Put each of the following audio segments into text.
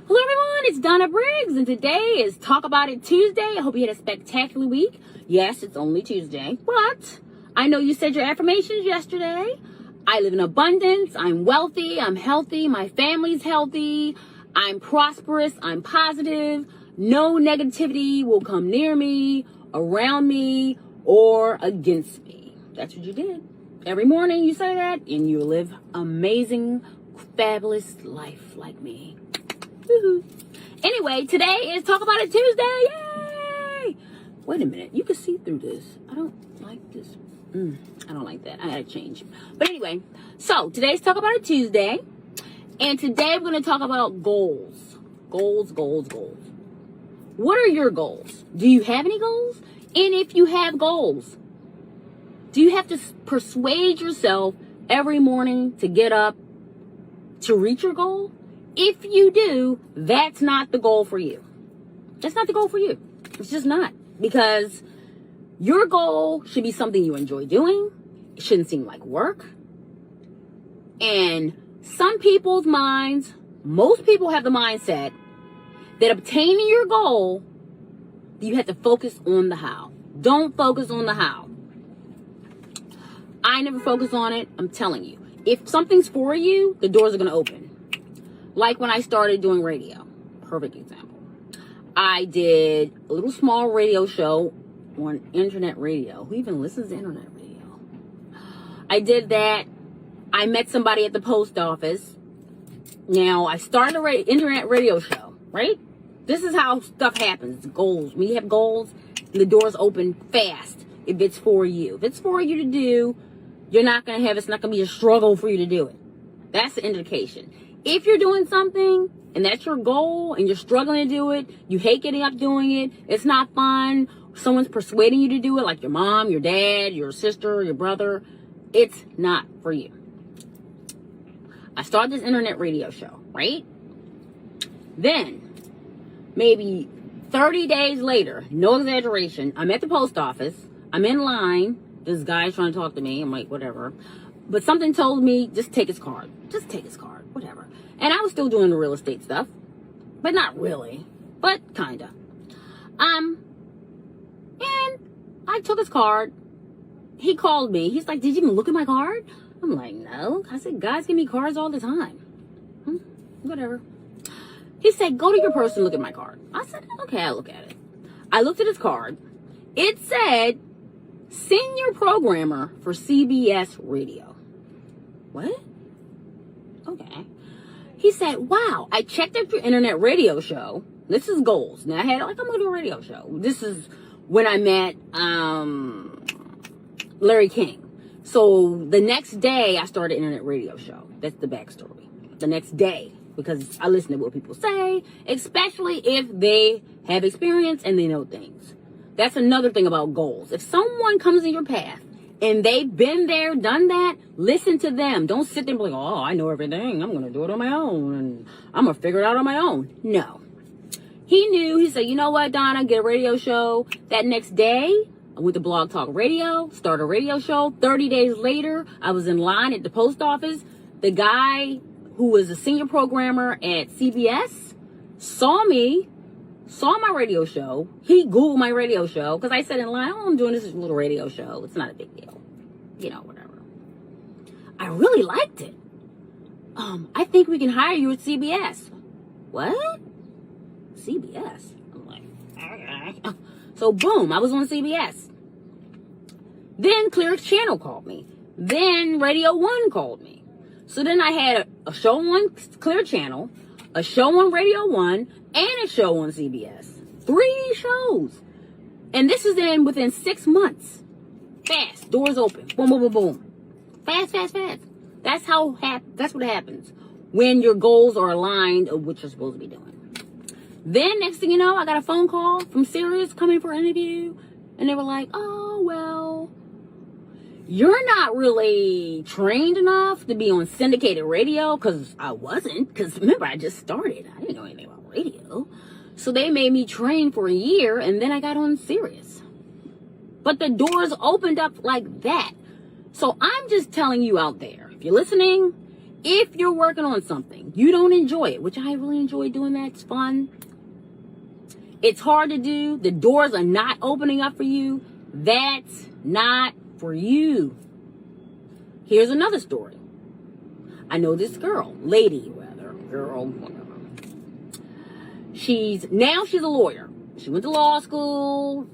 Hello everyone, it's Donna Briggs, and today is Talk About It Tuesday. I hope you had a spectacular week. Yes, it's only Tuesday, but I know you said your affirmations yesterday. I live in abundance, I'm wealthy, I'm healthy, my family's healthy, I'm prosperous, I'm positive. No negativity will come near me, around me, or against me. That's what you did. Every morning you say that, and you live amazing, fabulous life like me. Woo-hoo. Anyway, today is Talk About It Tuesday. Yay! Wait a minute. You can see through this. I don't like this. I don't like that. I gotta change. But anyway, so today's Talk About It Tuesday. And today we're going to talk about goals. Goals. What are your goals? Do you have any goals? And if you have goals, do you have to persuade yourself every morning to get up to reach your goal? If you do, that's not the goal for you. That's not the goal for you. It's just not. Because your goal should be something you enjoy doing. It shouldn't seem like work. And some people's minds, most people have the mindset that obtaining your goal, you have to focus on the how. Don't focus on the how. I never focus on it. I'm telling you. If something's for you, the doors are going to open. Like when I started doing radio. Perfect example. I did a little small radio show on internet radio. Who even listens to internet radio? I did that. I met somebody at the post office. Now, I started an internet radio show, right? This is how stuff happens. Goals. When you have goals, the doors open fast if it's for you. If it's for you to do, you're not going to have, it's not going to be a struggle for you to do it. That's the indication. If you're doing something and that's your goal and you're struggling to do it, you hate getting up doing it, it's not fun, someone's persuading you to do it, like your mom, your dad, your sister, your brother, it's not for you. I started this internet radio show, right? Then, maybe 30 days later, no exaggeration, I'm at the post office, I'm in line, this guy's trying to talk to me, I'm like, whatever. But something told me, just take his card, whatever. And I was still doing the real estate stuff, but not really, but kinda. And I took his card. He called me. He's like, did you even look at my card? I'm like, no. I said, guys give me cards all the time. Whatever. He said, go to your purse and look at my card. I said, okay, I'll look at it. I looked at his card. It said, senior programmer for CBS Radio. What? Okay. He said, wow, I checked out your internet radio show. This is goals. Now I had I'm going to do a radio show. This is when I met Larry King. So the next day I started an internet radio show. That's the backstory. The next day, because I listen to what people say, especially if they have experience and they know things. That's another thing about goals. If someone comes in your path and they've been there, done that, listen to them. Don't sit there and be like, oh, I know everything. I'm going to do it on my own. And I'm going to figure it out on my own. No. He knew. He said, you know what, Donna, get a radio show. That next day, I went to Blog Talk Radio, started a radio show. 30 days later, I was in line at the post office. The guy who was a senior programmer at CBS saw me, saw my radio show. He Googled my radio show because I said in line, oh, I'm doing this little radio show. It's not a big deal. You know, whatever. I really liked it. I think we can hire you at CBS. What? CBS? I'm like, okay. So boom, I was on CBS. Then Clear Channel called me. Then Radio 1 called me. So then I had a show on Clear Channel, a show on Radio 1, and a show on CBS. 3 shows. And this is within 6 months. Fast. Doors open. Boom, boom, boom, boom. Fast. That's what happens when your goals are aligned of what you're supposed to be doing. Then next thing you know, I got a phone call from Sirius coming for an interview. And they were like, oh, well, you're not really trained enough to be on syndicated radio. Because I wasn't. Because remember, I just started. I didn't know anything about radio. So they made me train for a year. And then I got on Sirius. But the doors opened up like that. So I'm just telling you out there, if you're listening, If you're working on something, you don't enjoy it, which I really enjoy doing that. It's fun. It's hard to do. The doors are not opening up for you. That's not for you. Here's another story. I know this girl, whatever. She's a lawyer. She went to law school.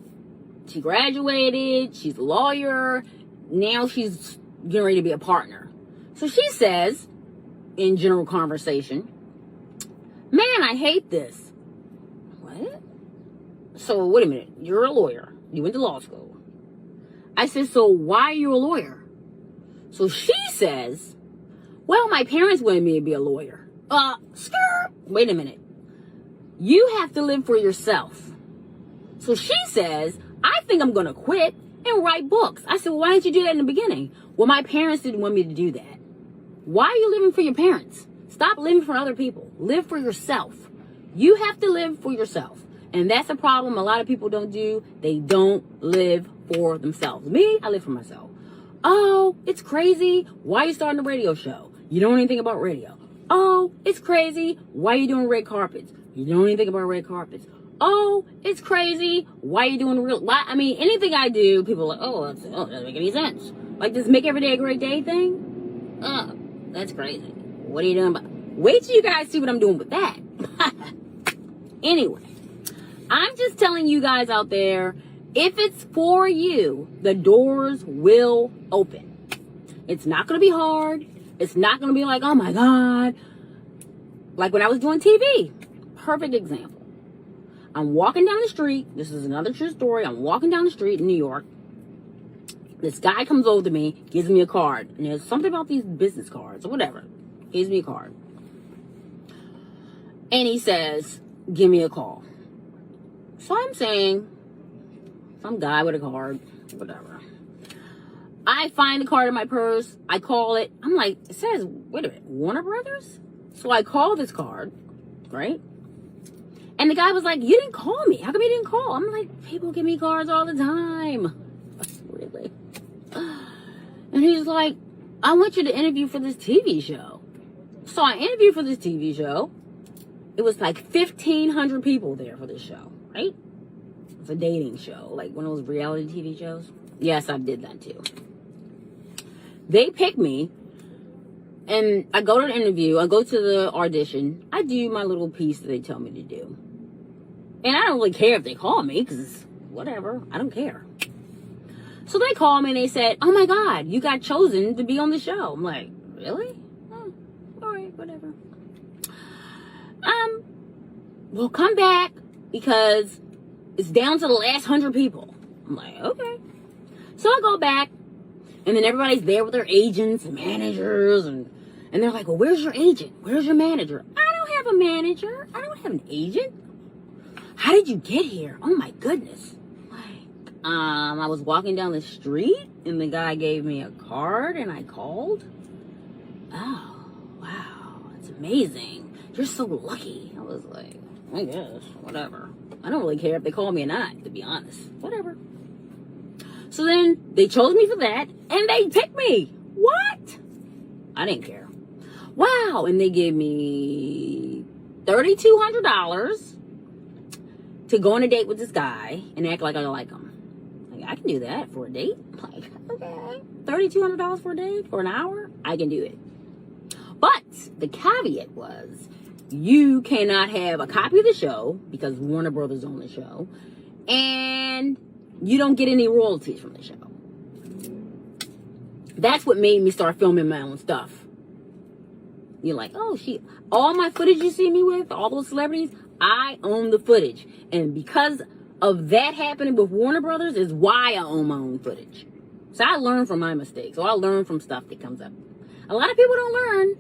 She graduated. She's a lawyer. Now she's getting ready to be a partner. So she says, in general conversation, man, I hate this. What? So, wait a minute. You're a lawyer. You went to law school. I said, so why are you a lawyer? So she says, well, my parents wanted me to be a lawyer. Wait a minute. You have to live for yourself. So she says, I think I'm going to quit and write books. I said, well, why didn't you do that in the beginning? Well, my parents didn't want me to do that. Why are you living for your parents? Stop living for other people. Live for yourself. You have to live for yourself. And that's a problem a lot of people don't do. They don't live for themselves. Me, I live for myself. Oh, it's crazy. Why are you starting a radio show? You don't know anything about radio. Oh, it's crazy. Why are you doing red carpets? You don't know anything about red carpets. Oh, it's crazy. Why are you doing anything I do, people are like, oh, that doesn't make any sense. Like this make every day a great day thing? That's crazy. What are you doing about? Wait till you guys see what I'm doing with that. Anyway, I'm just telling you guys out there, if it's for you, the doors will open. It's not going to be hard. It's not going to be like, oh my God. Like when I was doing TV. Perfect example. I'm walking down the street. This is another true story. I'm walking down the street in New York. This guy comes over to me, gives me a card. And there's something about these business cards or whatever. Gives me a card. And he says, give me a call. So I'm saying, some guy with a card, whatever. I find the card in my purse. I call it. I'm like, it says, wait a minute, Warner Brothers? So I call this card, right? And the guy was like, you didn't call me. How come you didn't call? I'm like, people give me cards all the time. Really? And he's like, I want you to interview for this TV show. So I interviewed for this TV show. It was like 1,500 people there for this show, right? It's a dating show, like one of those reality TV shows. Yes, I did that too. They pick me, and I go to the interview. I go to the audition. I do my little piece that they tell me to do. And I don't really care if they call me, because whatever. I don't care. So they call me, and they said, oh my God, you got chosen to be on the show. I'm like, really? Oh, all right, whatever. Well, come back, because it's down to the last 100 people. I'm like, okay. So I go back, and then everybody's there with their agents and managers, and they're like, well, where's your agent? Where's your manager? I don't have a manager. I don't have an agent. How did you get here? Oh my goodness. Like, I was walking down the street, and the guy gave me a card, and I called. Oh, wow. That's amazing. You're so lucky. I was like, I guess, whatever. I don't really care if they call me or not, to be honest. Whatever. So then they chose me for that, and they picked me. What? I didn't care. Wow. And they gave me $3,200 to go on a date with this guy and act like I like him. Like, I can do that for a date. Like, okay. $3,200 for a date for an hour? I can do it. But the caveat was, you cannot have a copy of the show because Warner Brothers own the show, and you don't get any royalties from the show. That's what made me start filming my own stuff. You're like, oh, all my footage you see me with, all those celebrities, I own the footage. And because of that happening with Warner Brothers is why I own my own footage. So I learn from my mistakes. So I learn from stuff that comes up. A lot of people don't learn.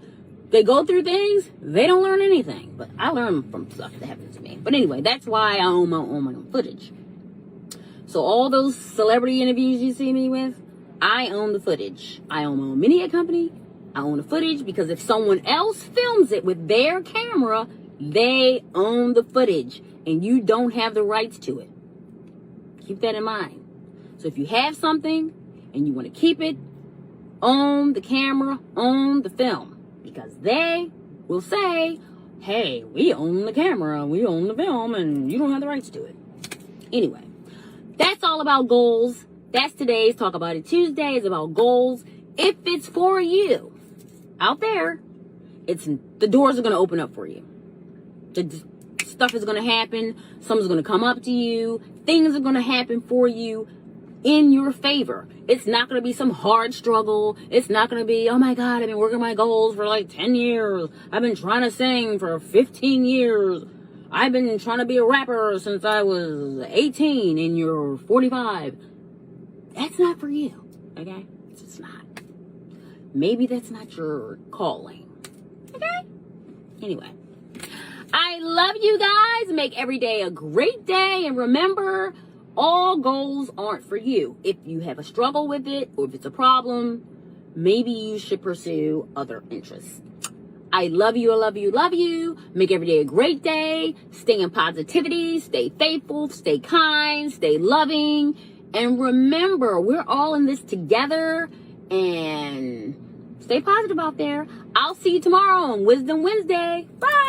They go through things, they don't learn anything. But I learn from stuff that happens to me. But anyway, that's why I own my own footage. So all those celebrity interviews you see me with, I own the footage. I own my own media company. I own the footage because if someone else films it with their camera, they own the footage and you don't have the rights to it. Keep that in mind. So if you have something and you want to keep it, own the camera, own the film. Because they will say, hey, we own the camera, we own the film, and you don't have the rights to it. Anyway, that's all about goals. That's today's Talk About It Tuesday. It's about goals. If it's for you out there, the doors are going to open up for you. The stuff is going to happen. Someone's going to come up to you. Things are going to happen for you in your favor. It's not going to be some hard struggle. It's not going to be, oh my God, I've been working my goals for like 10 years. I've been trying to sing for 15 years. I've been trying to be a rapper since I was 18 and you're 45. That's not for you, okay? It's just not. Maybe that's not your calling, okay? Anyway, I love you guys. Make every day a great day. And remember, all goals aren't for you. If you have a struggle with it or if it's a problem, maybe you should pursue other interests. I love you, I love you, love you. Make every day a great day. Stay in positivity, stay faithful, stay kind, stay loving. And remember, we're all in this together. And stay positive out there. I'll see you tomorrow on Wisdom Wednesday. Bye.